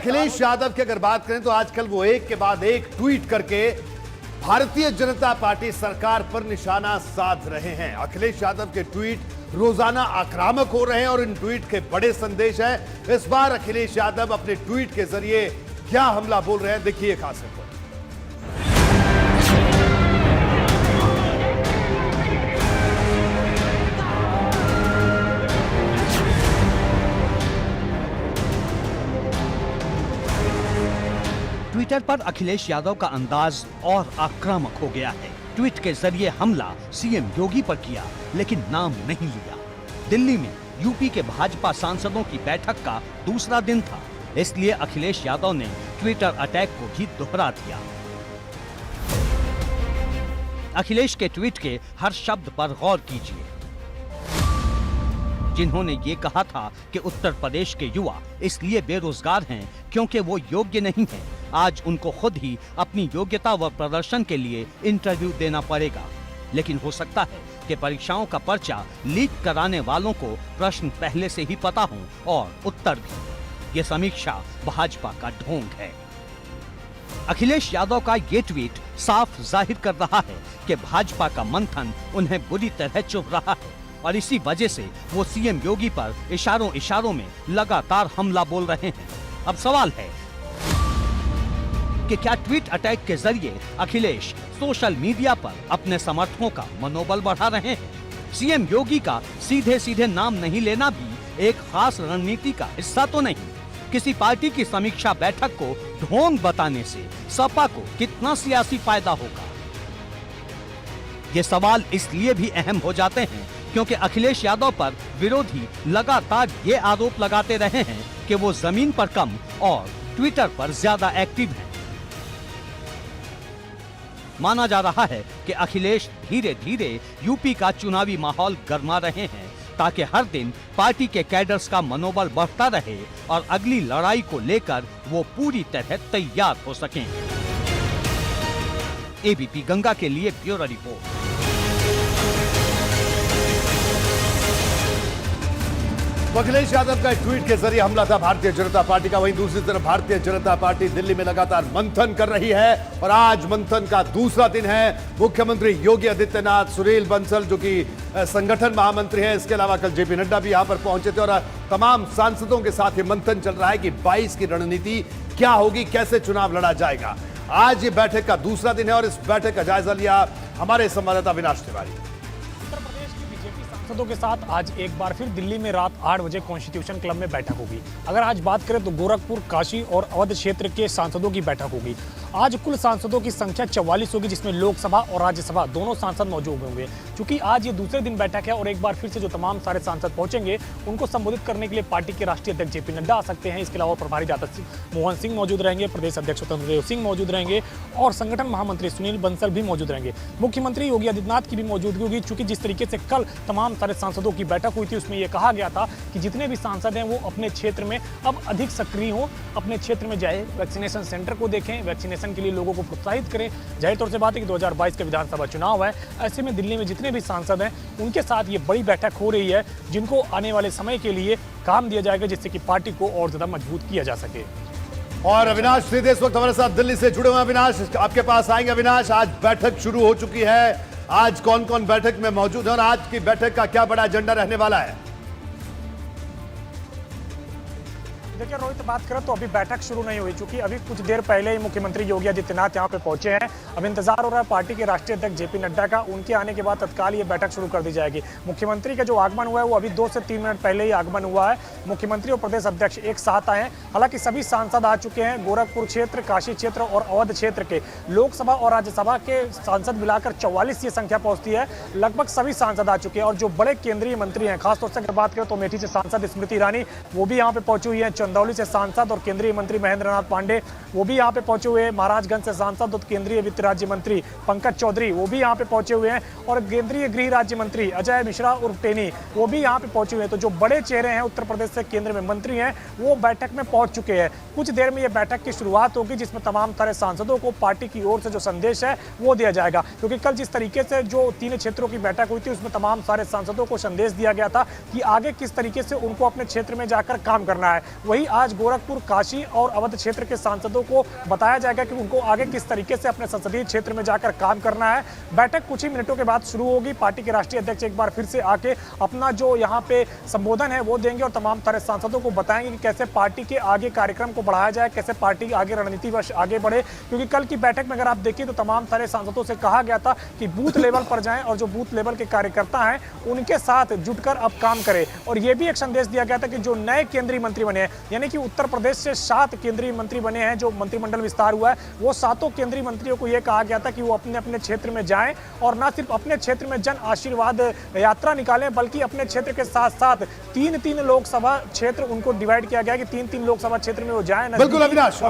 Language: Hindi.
अखिलेश यादव की अगर बात करें तो आजकल वो एक के बाद एक ट्वीट करके भारतीय जनता पार्टी सरकार पर निशाना साध रहे हैं। अखिलेश यादव के ट्वीट रोजाना आक्रामक हो रहे हैं और इन ट्वीट के बड़े संदेश हैं। इस बार अखिलेश यादव अपने ट्वीट के जरिए क्या हमला बोल रहे हैं, देखिए खास रिपोर्ट। ट्विटर पर अखिलेश यादव का अंदाज और आक्रामक हो गया है। ट्वीट के जरिए हमला सीएम योगी पर किया, लेकिन नाम नहीं लिया। दिल्ली में यूपी के भाजपा सांसदों की बैठक का दूसरा दिन था, इसलिए अखिलेश यादव ने ट्विटर अटैक को भी दोहरा दिया। अखिलेश के ट्वीट के हर शब्द पर गौर कीजिए। जिन्होंने ये कहा था कि उत्तर प्रदेश के युवा इसलिए बेरोजगार हैं क्योंकि वो योग्य नहीं हैं, आज उनको खुद ही अपनी योग्यता व प्रदर्शन के लिए इंटरव्यू देना पड़ेगा। लेकिन हो सकता है कि परीक्षाओं का पर्चा लीक कराने वालों को प्रश्न पहले से ही पता हो और उत्तर भी। ये समीक्षा भाजपा का ढोंग है। अखिलेश यादव का ये ट्वीट साफ जाहिर कर रहा है कि भाजपा का मंथन उन्हें बुरी तरह चुभ रहा है और इसी वजह से वो सीएम योगी पर इशारों इशारों में लगातार हमला बोल रहे हैं। अब सवाल है कि क्या ट्वीट अटैक के जरिए अखिलेश सोशल मीडिया पर अपने समर्थकों का मनोबल बढ़ा रहे हैं? सीएम योगी का सीधे सीधे नाम नहीं लेना भी एक खास रणनीति का हिस्सा तो नहीं? किसी पार्टी की समीक्षा बैठक को ढोंग बताने से सपा को कितना सियासी फायदा होगा? ये सवाल इसलिए भी अहम हो जाते हैं क्योंकि अखिलेश यादव पर विरोधी लगातार ये आरोप लगाते रहे हैं कि वो जमीन पर कम और ट्विटर पर ज्यादा एक्टिव हैं। माना जा रहा है कि अखिलेश धीरे धीरे यूपी का चुनावी माहौल गरमा रहे हैं ताकि हर दिन पार्टी के कैडर्स का मनोबल बढ़ता रहे और अगली लड़ाई को लेकर वो पूरी तरह तैयार हो सकें। एबीपी गंगा के लिए ब्यूरो रिपोर्ट। अखिलेश यादव का ट्वीट के जरिए हमला था भारतीय जनता पार्टी का। वहीं दूसरी तरफ भारतीय जनता पार्टी दिल्ली में लगातार मंथन कर रही है और आज मंथन का दूसरा दिन है। मुख्यमंत्री योगी आदित्यनाथ, सुनील बंसल जो कि संगठन महामंत्री हैं, इसके अलावा कल जेपी नड्डा भी यहां पर पहुंचे थे और तमाम सांसदों के साथ ये मंथन चल रहा है कि 22 की रणनीति क्या होगी, कैसे चुनाव लड़ा जाएगा। आज ये बैठक का दूसरा दिन है और इस बैठक का जायजा लिया हमारे संवाददाता अविनाश तिवारी। सांसदों के साथ आज एक बार फिर दिल्ली में रात 8 बजे कॉन्स्टिट्यूशन क्लब में बैठक होगी। अगर आज बात करें तो गोरखपुर, काशी और अवध क्षेत्र के सांसदों की बैठक होगी। आज कुल सांसदों की संख्या 44 होगी, जिसमें लोकसभा और राज्यसभा दोनों सांसद मौजूद होंगे। क्योंकि आज ये दूसरे दिन बैठक है और एक बार फिर से जो तमाम सारे सांसद पहुंचेंगे उनको संबोधित करने के लिए पार्टी के राष्ट्रीय अध्यक्ष जेपी नड्डा आ सकते हैं। इसके अलावा प्रभारी डॉक्टर मोहन सिंह मौजूद रहेंगे, प्रदेश अध्यक्ष स्वतंत्र देव सिंह मौजूद रहेंगे और संगठन महामंत्री सुनील बंसल भी मौजूद रहेंगे। मुख्यमंत्री योगी आदित्यनाथ की भी मौजूदगी होगी। चूंकि जिस तरीके से कल तमाम सारे सांसदों की बैठक हुई थी उसमें यह कहा गया था कि जितने भी सांसद हैं वो अपने क्षेत्र में अब अधिक सक्रिय हों, अपने क्षेत्र में जाए, वैक्सीनेशन सेंटर को देखें, वैक्सीनेशन के लिए लोगों को प्रोत्साहित करें। जाहिर तौर से बात है कि 2022 के विधानसभा चुनाव है, ऐसे में दिल्ली में जितने भी सांसद हैं उनके साथ ये बड़ी बैठक हो रही है जिनको आने वाले समय के लिए काम दिया जाएगा जिससे कि पार्टी को और ज्यादा मजबूत किया जा सके। और अविनाश सीधे इस वक्त हमारे साथ दिल्ली से जुड़े हुए हैं। अविनाश, आपके पास आएंगे। अविनाश, आज बैठक शुरू हो चुकी है, आज कौन कौन बैठक में मौजूद है और आज की बैठक का क्या बड़ा एजेंडा रहने वाला है? देखिए रोहित, बात करें तो अभी बैठक शुरू नहीं हुई, क्योंकि अभी कुछ देर पहले ही मुख्यमंत्री योगी आदित्यनाथ यहां पे पहुंचे हैं। अब इंतजार हो रहा है पार्टी के राष्ट्रीय अध्यक्ष जेपी नड्डा का, उनके आने के बाद तत्काल ये बैठक शुरू कर दी जाएगी। मुख्यमंत्री का जो आगमन हुआ है वो अभी 2 से 3 मिनट पहले ही आगमन हुआ है। मुख्यमंत्री और प्रदेश अध्यक्ष एक साथ आए हैं। हालांकि सभी सांसद आ चुके हैं। गोरखपुर क्षेत्र, काशी क्षेत्र और अवध क्षेत्र के लोकसभा और राज्यसभा के सांसद मिलाकर 44 ये संख्या पहुंचती है। लगभग सभी सांसद आ चुके हैं और जो बड़े केंद्रीय मंत्री हैं, खासतौर से अगर बात करें तो अमेठी से सांसद स्मृति ईरानी वो भी यहाँ पे पहुंची हुई है। चंदौली से सांसद और केंद्रीय मंत्री महेंद्र नाथ पांडे वो भी यहाँ पे पहुंचे हुए हैं। महाराजगंज से सांसद और केंद्रीय वित्त राज्य मंत्री पंकज चौधरी वो भी यहाँ पे पहुंचे हुए हैं और केंद्रीय गृह राज्य मंत्री अजय मिश्रा उर्फ टेनी वो भी यहाँ पे पहुंचे हुए हैं। तो जो बड़े चेहरे हैं उत्तर प्रदेश से केंद्र में मंत्री हैं वो बैठक में पहुंच चुके हैं। कुछ देर में ये बैठक की शुरुआत होगी जिसमें तमाम सारे सांसदों को पार्टी की ओर से जो संदेश है वो दिया जाएगा। क्योंकि कल जिस तरीके से जो 3 क्षेत्रों की बैठक हुई थी उसमें तमाम सारे सांसदों को संदेश दिया गया था कि आगे किस तरीके से उनको अपने क्षेत्र में जाकर काम करना है। वही वही आज गोरखपुर, काशी और अवध क्षेत्र के सांसदों को बताया जाएगा कि उनको आगे किस तरीके से अपने संसदीय क्षेत्र में जाकर काम करना है। बैठक कुछ ही मिनटों के बाद शुरू होगी। पार्टी के राष्ट्रीय अध्यक्ष एक बार फिर से आके अपना जो यहाँ पे संबोधन है वो देंगे और तमाम तरह सांसदों को बताएंगे कि कैसे पार्टी के आगे कार्यक्रम को बढ़ाया जाए, कैसे पार्टी की आगे रणनीति वर्ष आगे बढ़े। क्योंकि कल की बैठक में अगर आप देखिए तो तमाम तरह सांसदों से कहा गया था कि बूथ लेवल पर जाएं और जो बूथ लेवल के कार्यकर्ता हैं उनके साथ जुटकर अब काम करें। और यह भी एक संदेश दिया गया था कि जो नए केंद्रीय मंत्री बने हैं, यानी कि उत्तर प्रदेश से 7 केंद्रीय मंत्री बने हैं, जो मंत्रिमंडल विस्तार हुआ है, वो 7 केंद्रीय मंत्रियों को यह कहा गया था कि वो अपने अपने क्षेत्र में जाएं और ना सिर्फ अपने क्षेत्र में जन आशीर्वाद यात्रा निकालें, बल्कि अपने क्षेत्र के साथ साथ 3-3 लोकसभा क्षेत्र उनको डिवाइड किया गया कि 3-3 लोकसभा क्षेत्र में वो जाएं। बिल्कुल अविनाश।